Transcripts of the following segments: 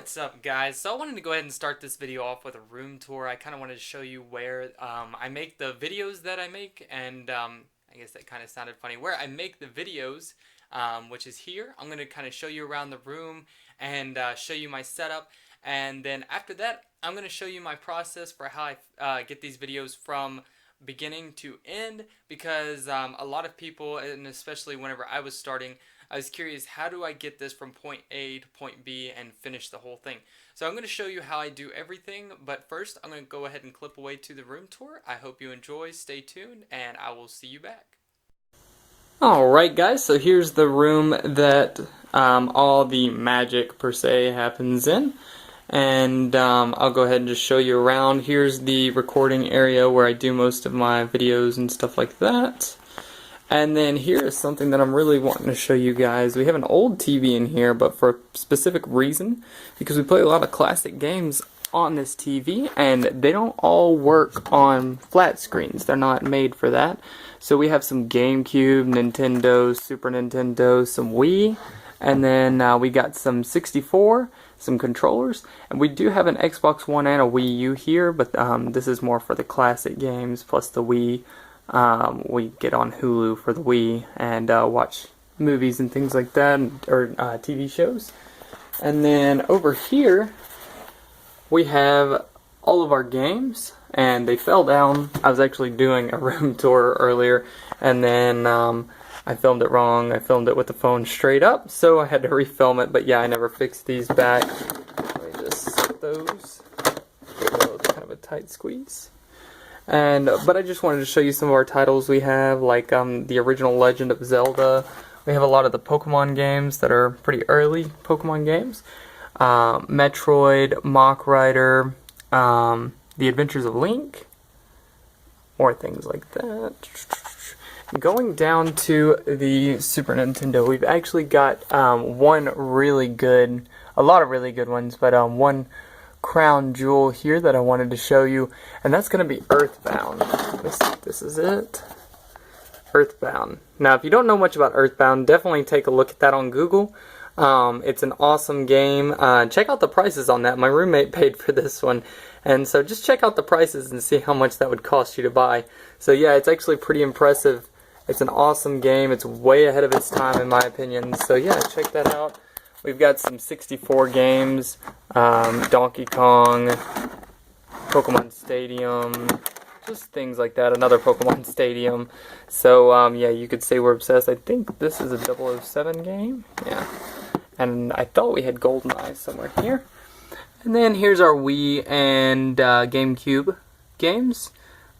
What's up, guys? So I wanted to go ahead and start this video off with a room tour. I kind of wanted to show you where I make the videos that I make, and I guess that kind of sounded funny. Where I make the videos, which is here. I'm going to kind of show you around the room and show you my setup, and then after that, I'm going to show you my process for how I get these videos from beginning to end, because a lot of people, and especially whenever I was starting, I was curious, how do I get this from point A to point B and finish the whole thing? So I'm going to show you how I do everything, but first I'm going to go ahead and clip away to the room tour. I hope you enjoy, stay tuned, and I will see you back. Alright guys, so here's the room that all the magic per se happens in. And I'll go ahead and just show you around. Here's the recording area where I do most of my videos and stuff like that. And then here is something that I'm really wanting to show you guys. We have an old TV in here, but for a specific reason, because we play a lot of classic games on this TV, and they don't all work on flat screens. They're not made for that. So we have some GameCube, Nintendo, Super Nintendo, some Wii, and then we got some 64, some controllers, and we do have an Xbox One and a Wii U here, but this is more for the classic games, plus the Wii. We get on Hulu for the Wii and watch movies and things like that, or TV shows. And then over here we have all of our games, and they fell down. I was actually doing a room tour earlier, and then I filmed it wrong. I filmed it with the phone straight up, so I had to refilm it. But yeah, I never fixed these back. Let me just set those. Oh, it's kind of a tight squeeze. But I just wanted to show you some of our titles we have, like the original Legend of Zelda. We have a lot of the Pokemon games that are pretty early Pokemon games. Metroid, Mach Rider, The Adventures of Link, more things like that. Going down to the Super Nintendo, we've actually got a lot of really good ones, but one crown jewel here that I wanted to show you, and that's going to be Earthbound. This is it. Earthbound. Now, if you don't know much about Earthbound, definitely take a look at that on Google. It's an awesome game. Check out the prices on that. My roommate paid for this one, and so just check out the prices and see how much that would cost you to buy. So yeah, it's actually pretty impressive. It's an awesome game. It's way ahead of its time in my opinion. So yeah, check that out. We've got some 64 games, Donkey Kong, Pokemon Stadium, just things like that, another Pokemon Stadium. So yeah, you could say we're obsessed. I think this is a 007 game, yeah. And I thought we had GoldenEye somewhere here. And then here's our Wii and GameCube games.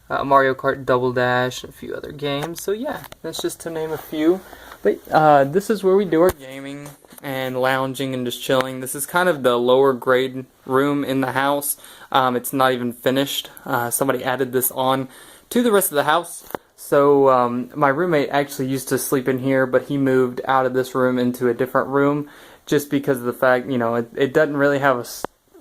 Mario Kart Double Dash, and a few other games. So yeah, that's just to name a few. But this is where we do our gaming and lounging and just chilling. This is kind of the lower grade room in the house. It's not even finished. Somebody added this on to the rest of the house. So my roommate actually used to sleep in here, but he moved out of this room into a different room just because of the fact, you know, it doesn't really have a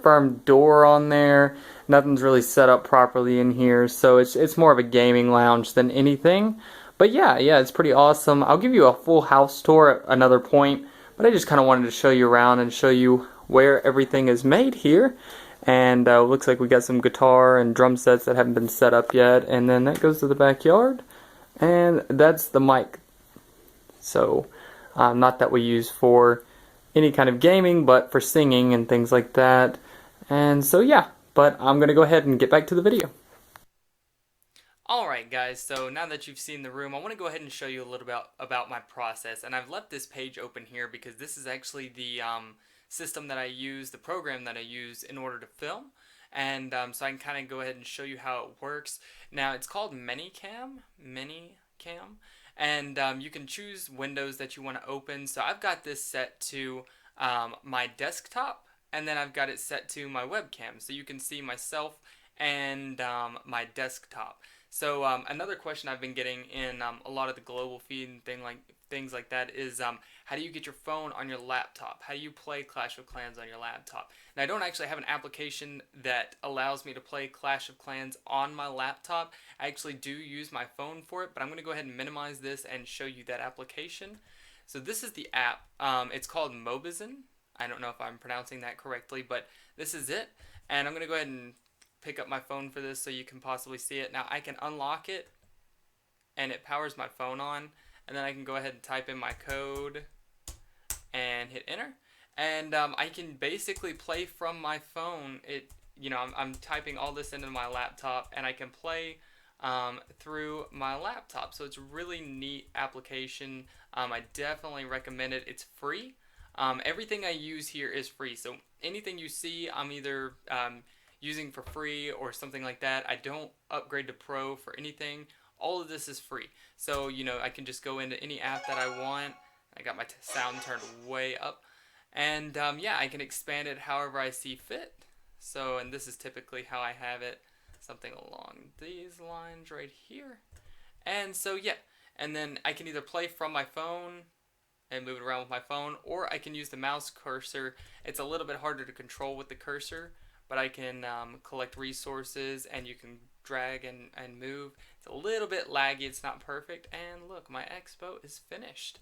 firm door on there. Nothing's really set up properly in here, so it's more of a gaming lounge than anything. But yeah, it's pretty awesome. I'll give you a full house tour at another point, but I just kind of wanted to show you around and show you where everything is made here. And looks like we got some guitar and drum sets that haven't been set up yet, and then that goes to the backyard, and that's the mic. So not that we use for any kind of gaming, but for singing and things like that. And so yeah, but I'm gonna go ahead and get back to the video. Alright guys, so now that you've seen the room, I want to go ahead and show you a little bit about my process. And I've left this page open here because this is actually the system that I use, the program that I use in order to film. And so I can kind of go ahead and show you how it works. Now it's called MANYCAM, and you can choose windows that you want to open. So I've got this set to my desktop, and then I've got it set to my webcam, so you can see myself and my desktop. So another question I've been getting in a lot of the global feed and things like that is how do you get your phone on your laptop? How do you play Clash of Clans on your laptop? Now, I don't actually have an application that allows me to play Clash of Clans on my laptop. I actually do use my phone for it, but I'm going to go ahead and minimize this and show you that application. So this is the app. It's called MOBIZEN. I don't know if I'm pronouncing that correctly, but this is it. And I'm going to go ahead and pick up my phone for this so you can possibly see it. Now I can unlock it and it powers my phone on, and then I can go ahead and type in my code and hit enter, and I can basically play from my phone. I'm typing all this into my laptop, and I can play through my laptop. So it's a really neat application. I definitely recommend it. It's free. Everything I use here is free. So anything you see, I'm either using for free or something like that. I don't upgrade to Pro for anything. All of this is free. So, I can just go into any app that I want. I got my sound turned way up. And yeah, I can expand it however I see fit. So, and this is typically how I have it. Something along these lines right here. And so, yeah. And then I can either play from my phone and move it around with my phone, or I can use the mouse cursor. It's a little bit harder to control with the cursor, but I can collect resources, and you can drag and move. It's a little bit laggy, it's not perfect, and look, my expo is finished.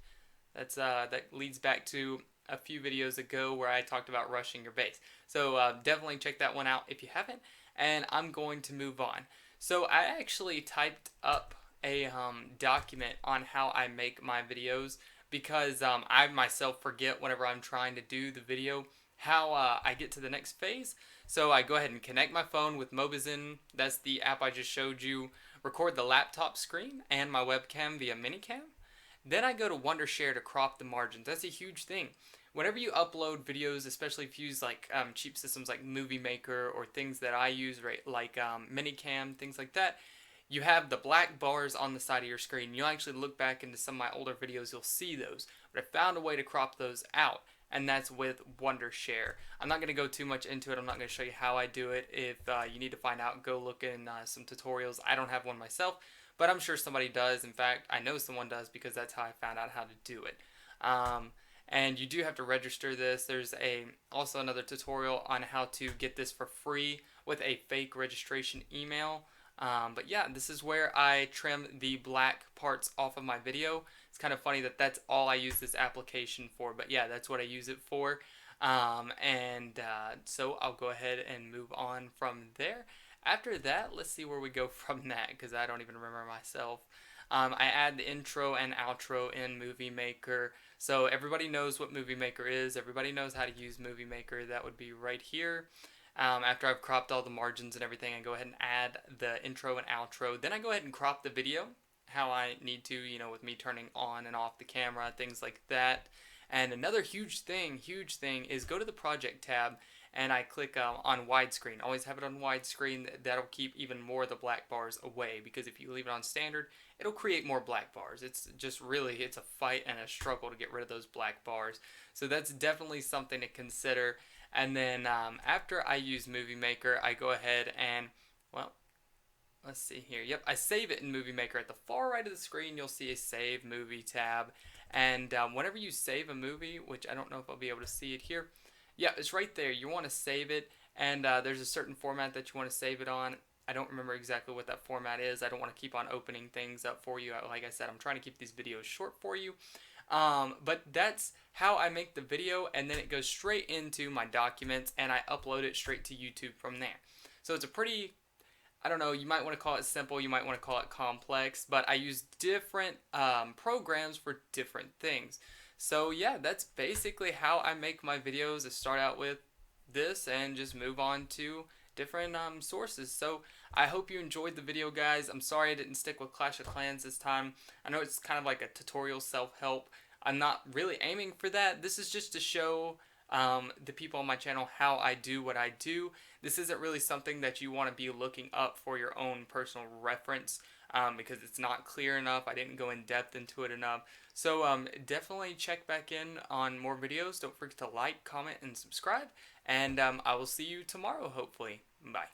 That leads back to a few videos ago where I talked about rushing your base. So definitely check that one out if you haven't, and I'm going to move on. So I actually typed up a document on how I make my videos, because I myself forget whenever I'm trying to do the video how I get to the next phase. So I go ahead and connect my phone with MOBIZEN. That's the app I just showed you. Record the laptop screen and my webcam via MANYCAM. Then I go to WONDERSHARE to crop the margins. That's a huge thing. Whenever you upload videos, especially if you use like cheap systems like Movie Maker or things that I use, right, like MANYCAM, things like that, you have the black bars on the side of your screen. You'll actually look back into some of my older videos, you'll see those. But I found a way to crop those out, and that's with WONDERSHARE. I'm not going to go too much into it. I'm not going to show you how I do it. If you need to find out, go look in some tutorials. I don't have one myself, but I'm sure somebody does. In fact, I know someone does, because that's how I found out how to do it. And you do have to register this. There's also another tutorial on how to get this for free with a fake registration email. But yeah, this is where I trim the black parts off of my video. It's kind of funny that that's all I use this application for, but yeah, that's what I use it for. So I'll go ahead and move on from there. After that, let's see where we go from that, because I don't even remember myself. I add the intro and outro in Movie Maker. So everybody knows what Movie Maker is. Everybody knows how to use Movie Maker. That would be right here. After I've cropped all the margins and everything, I go ahead and add the intro and outro. Then I go ahead and crop the video how I need to, with me turning on and off the camera, things like that. And another huge thing is go to the project tab, and I click on widescreen. Always have it on widescreen. That'll keep even more of the black bars away, because if you leave it on standard, it'll create more black bars. It's just really, it's a fight and a struggle to get rid of those black bars. So that's definitely something to consider. And then after I use Movie Maker, I go ahead and, well, let's see here. Yep, I save it in Movie Maker. At the far right of the screen, you'll see a Save Movie tab. And whenever you save a movie, which I don't know if I'll be able to see it here. Yeah, it's right there. You want to save it, and there's a certain format that you want to save it on. I don't remember exactly what that format is. I don't want to keep on opening things up for you. Like I said, I'm trying to keep these videos short for you. But that's how I make the video, and then it goes straight into my documents, and I upload it straight to YouTube from there. So it's a pretty, I don't know, you might want to call it simple, you might want to call it complex, but I use different programs for different things. So yeah, that's basically how I make my videos. I start out with this and just move on to different sources. So I hope you enjoyed the video, guys. I'm sorry I didn't stick with Clash of Clans this time. I know it's kind of like a tutorial self-help. I'm not really aiming for that. This is just to show the people on my channel how I do what I do. This isn't really something that you want to be looking up for your own personal reference, because it's not clear enough. I didn't go in depth into it enough. So definitely check back in on more videos. Don't forget to like, comment, and subscribe. And I will see you tomorrow, hopefully. Bye.